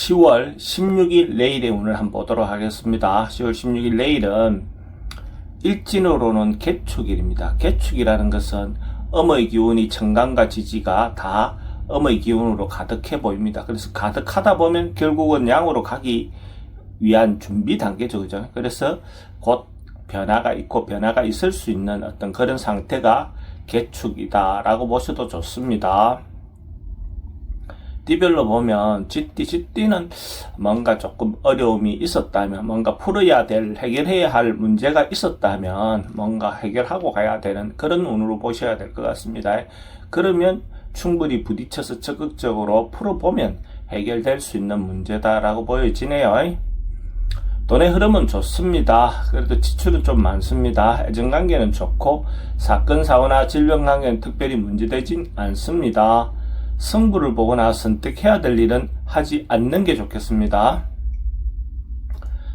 10월 16일 내일의 운을 한번 보도록 하겠습니다. 10월 16일 내일은 일진으로는 개축일입니다. 개축이라는 것은 음의 기운이 천간과 지지가 다 음의 기운으로 가득해 보입니다. 그래서 가득하다 보면 결국은 양으로 가기 위한 준비 단계죠. 그죠? 그래서 곧 변화가 있고 변화가 있을 수 있는 어떤 그런 상태가 개축이다라고 보셔도 좋습니다. 띠별로 보면 쥐띠는 뭔가 조금 어려움이 있었다면, 뭔가 풀어야 될, 해결해야 할 문제가 있었다면 뭔가 해결하고 가야 되는 그런 운으로 보셔야 될 것 같습니다. 그러면 충분히 부딪혀서 적극적으로 풀어보면 해결될 수 있는 문제다라고 보여지네요. 돈의 흐름은 좋습니다. 그래도 지출은 좀 많습니다. 애정관계는 좋고 사건, 사고나 질병관계는 특별히 문제되진 않습니다. 승부를 보거나 선택해야 될 일은 하지 않는 게 좋겠습니다.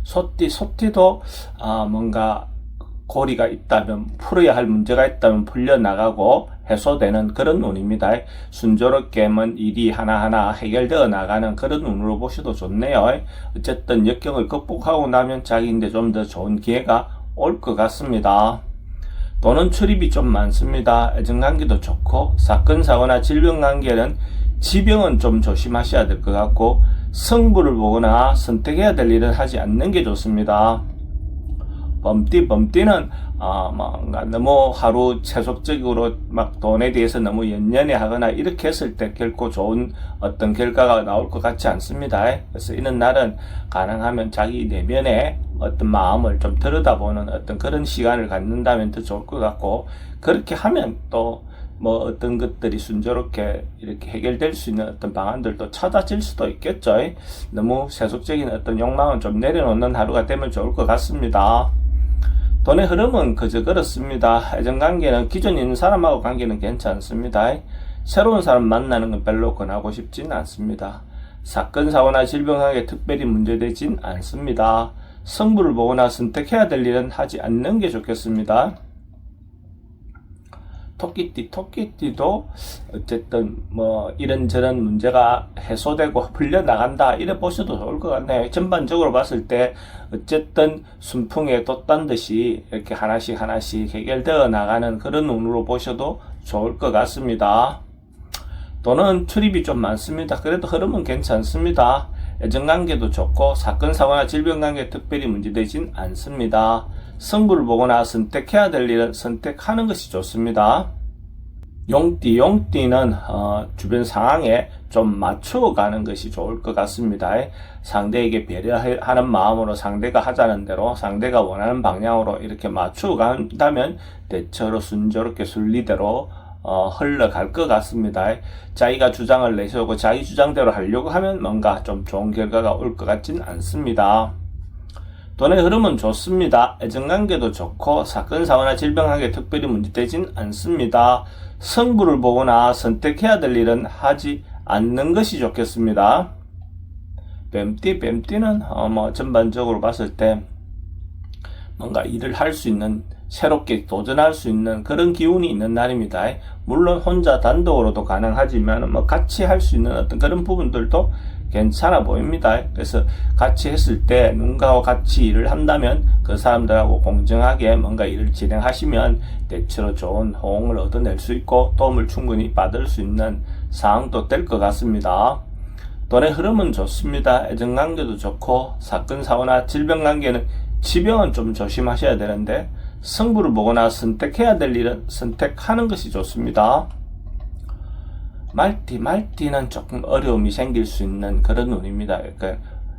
소띠도 뭔가 고리가 있다면, 풀어야 할 문제가 있다면 풀려나가고 해소되는 그런 운입니다. 순조롭게 일이 하나하나 해결되어 나가는 그런 운으로 보셔도 좋네요. 어쨌든 역경을 극복하고 나면 자기인데 좀 더 좋은 기회가 올 것 같습니다. 돈은 출입이 좀 많습니다. 애정관계도 좋고 사건, 사고나 질병관계는 지병은 좀 조심하셔야 될 것 같고 승부를 보거나 선택해야 될 일은 하지 않는 게 좋습니다. 범띠는 뭔가 너무 하루 세속적으로 막 돈에 대해서 너무 연연해하거나 이렇게 했을 때 결코 좋은 어떤 결과가 나올 것 같지 않습니다. 그래서 이런 날은 가능하면 자기 내면에 어떤 마음을 좀 들여다보는 어떤 그런 시간을 갖는다면 더 좋을 것 같고, 그렇게 하면 또 어떤 것들이 순조롭게 이렇게 해결될 수 있는 어떤 방안들도 찾아질 수도 있겠죠. 너무 세속적인 어떤 욕망은 좀 내려놓는 하루가 되면 좋을 것 같습니다. 돈의 흐름은 그저 그렇습니다. 애정관계는 기존 있는 사람하고 관계는 괜찮습니다. 새로운 사람 만나는 건 별로 권하고 싶진 않습니다. 사건, 사고나 질병관계 특별히 문제되진 않습니다. 승부를 보거나 선택해야 될 일은 하지 않는 게 좋겠습니다. 토끼띠도 어쨌든 이런저런 문제가 해소되고 풀려나간다 이래 보셔도 좋을 것 같네요. 전반적으로 봤을 때 어쨌든 순풍에 돛단 듯이 이렇게 하나씩 해결되어 나가는 그런 운으로 보셔도 좋을 것 같습니다. 돈은 출입이 좀 많습니다. 그래도 흐름은 괜찮습니다. 애정관계도 좋고 사건, 사고나 질병관계 특별히 문제되진 않습니다. 승부를 보거나 선택해야 될 일은 선택하는 것이 좋습니다. 용띠는 주변 상황에 좀 맞춰가는 것이 좋을 것 같습니다. 상대에게 배려하는 마음으로 상대가 하자는 대로, 상대가 원하는 방향으로 이렇게 맞춰간다면 대체로 순조롭게 순리대로 흘러갈 것 같습니다. 자기가 주장을 내세우고 자기 주장대로 하려고 하면 뭔가 좀 좋은 결과가 올 것 같진 않습니다. 돈의 흐름은 좋습니다. 애정관계도 좋고 사건, 사고나 질병관계 특별히 문제되진 않습니다. 승부를 보거나 선택해야 될 일은 하지 않는 것이 좋겠습니다. 뱀띠는 전반적으로 봤을 때 뭔가 일을 할 수 있는, 새롭게 도전할 수 있는 그런 기운이 있는 날입니다. 물론 혼자 단독으로도 가능하지만 같이 할 수 있는 어떤 그런 부분들도 괜찮아 보입니다. 그래서 같이 했을 때 누군가와 같이 일을 한다면 그 사람들하고 공정하게 뭔가 일을 진행하시면 대체로 좋은 호응을 얻어낼 수 있고 도움을 충분히 받을 수 있는 상황도 될 것 같습니다. 돈의 흐름은 좋습니다. 애정관계도 좋고 사건, 사고나 질병관계는 지병은 좀 조심하셔야 되는데 승부를 보거나 선택해야 될 일은 선택하는 것이 좋습니다. 말띠는 조금 어려움이 생길 수 있는 그런 운입니다.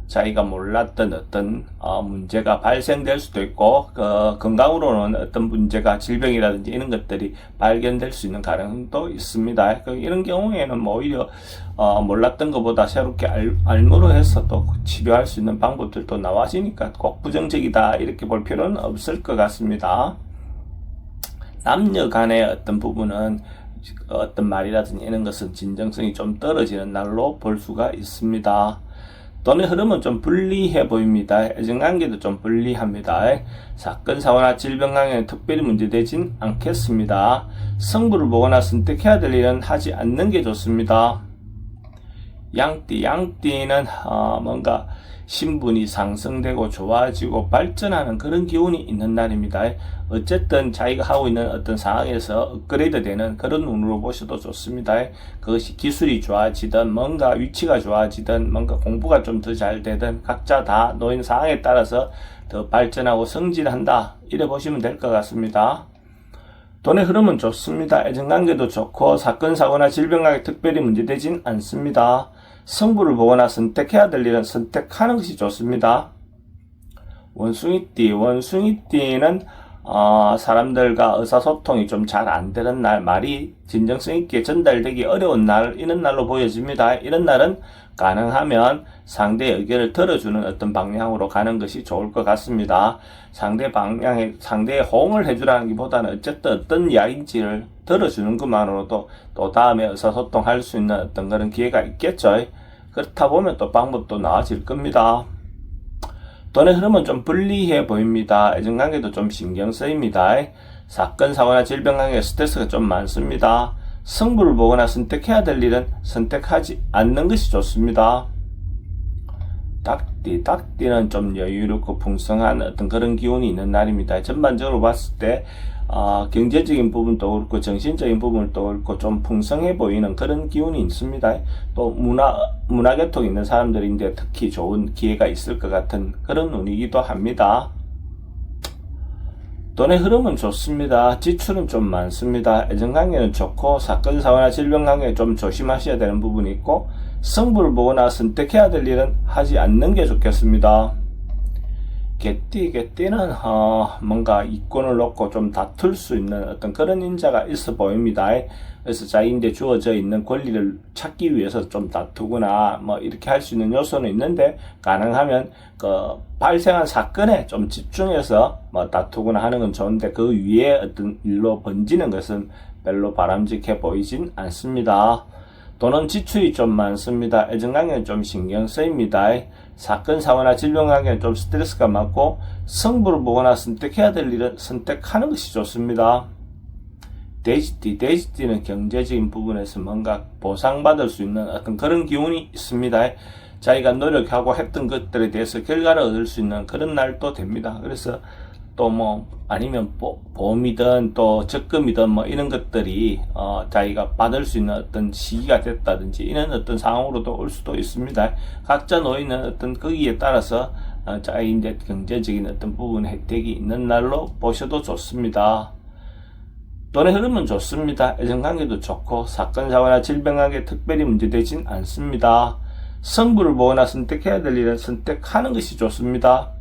자기가 몰랐던 어떤 문제가 발생될 수도 있고 건강으로는 어떤 문제가, 질병이라든지 이런 것들이 발견될 수 있는 가능성도 있습니다. 이런 경우에는 오히려 몰랐던 것보다 새롭게 알므로 해서 또 치료할 수 있는 방법들도 나와지니까 꼭 부정적이다 이렇게 볼 필요는 없을 것 같습니다. 남녀 간의 어떤 부분은 어떤 말이라든지 이런 것은 진정성이 좀 떨어지는 날로 볼 수가 있습니다. 돈의 흐름은 좀 불리해 보입니다. 애정관계도 좀 불리합니다. 사건, 사고나 질병관계는 특별히 문제되진 않겠습니다. 승부를 보거나 선택해야 될 일은 하지 않는 게 좋습니다. 양띠는 뭔가 신분이 상승되고 좋아지고 발전하는 그런 기운이 있는 날입니다. 어쨌든 자기가 하고 있는 어떤 상황에서 업그레이드 되는 그런 운으로 보셔도 좋습니다. 그것이 기술이 좋아지든 뭔가 위치가 좋아지든 뭔가 공부가 좀 더 잘 되든 각자 다 놓인 상황에 따라서 더 발전하고 성진한다, 이래 보시면 될 것 같습니다. 돈의 흐름은 좋습니다. 애정관계도 좋고 사건 사고나 질병관계 특별히 문제되진 않습니다. 승부를 보거나 선택해야 될 일은 선택하는 것이 좋습니다. 원숭이띠는 사람들과 의사소통이 좀 잘 안 되는 날, 말이 진정성 있게 전달되기 어려운 날, 이런 날로 보여집니다. 이런 날은 가능하면 상대의 의견을 들어주는 어떤 방향으로 가는 것이 좋을 것 같습니다. 상대의 호응을 해주라는 것보다는 어쨌든 어떤 이야기인지를 들어주는 것만으로도 또 다음에 의사소통할 수 있는 어떤 그런 기회가 있겠죠. 그렇다 보면 또 방법도 나아질 겁니다. 돈의 흐름은 좀 불리해 보입니다. 애정관계도 좀 신경 쓰입니다. 사건, 사고나 질병관계 스트레스가 좀 많습니다. 승부를 보거나 선택해야 될 일은 선택하지 않는 것이 좋습니다. 닭띠는 좀 여유롭고 풍성한 어떤 그런 기운이 있는 날입니다. 전반적으로 봤을 때 경제적인 부분도 그렇고 정신적인 부분도 그렇고 좀 풍성해 보이는 그런 기운이 있습니다. 또 문화계통 있는 사람들인데 특히 좋은 기회가 있을 것 같은 그런 운이기도 합니다. 돈의 흐름은 좋습니다. 지출은 좀 많습니다. 애정관계는 좋고 사건, 사고나 질병관계에 좀 조심하셔야 되는 부분이 있고 승부를 보거나 선택해야 될 일은 하지 않는 게 좋겠습니다. 개띠는 뭔가 이권을 놓고 좀 다툴 수 있는 어떤 그런 인자가 있어 보입니다. 그래서 자기인데 주어져 있는 권리를 찾기 위해서 좀 다투거나 뭐 이렇게 할 수 있는 요소는 있는데, 가능하면 그 발생한 사건에 좀 집중해서 뭐 다투거나 하는 건 좋은데 그 위에 어떤 일로 번지는 것은 별로 바람직해 보이진 않습니다. 돈은 지출이 좀 많습니다. 애정관계는 좀 신경 쓰입니다. 사건, 사고나 질병관계는 좀 스트레스가 많고 승부를 보거나 선택해야 될 일은 선택하는 것이 좋습니다. 돼지띠는 경제적인 부분에서 뭔가 보상받을 수 있는 어떤 그런 기운이 있습니다. 자기가 노력하고 했던 것들에 대해서 결과를 얻을 수 있는 그런 날도 됩니다. 그래서 또 뭐 아니면 보험이든 또 적금이든 뭐 이런 것들이 자기가 받을 수 있는 어떤 시기가 됐다든지 이런 어떤 상황으로도 올 수도 있습니다. 각자 놓이는 어떤 거기에 따라서 자기인데 경제적인 어떤 부분 혜택이 있는 날로 보셔도 좋습니다. 돈의 흐름은 좋습니다. 애정관계도 좋고 사건, 사고나 질병관계 특별히 문제되진 않습니다. 승부를 보거나 선택해야 될 일은 선택하는 것이 좋습니다.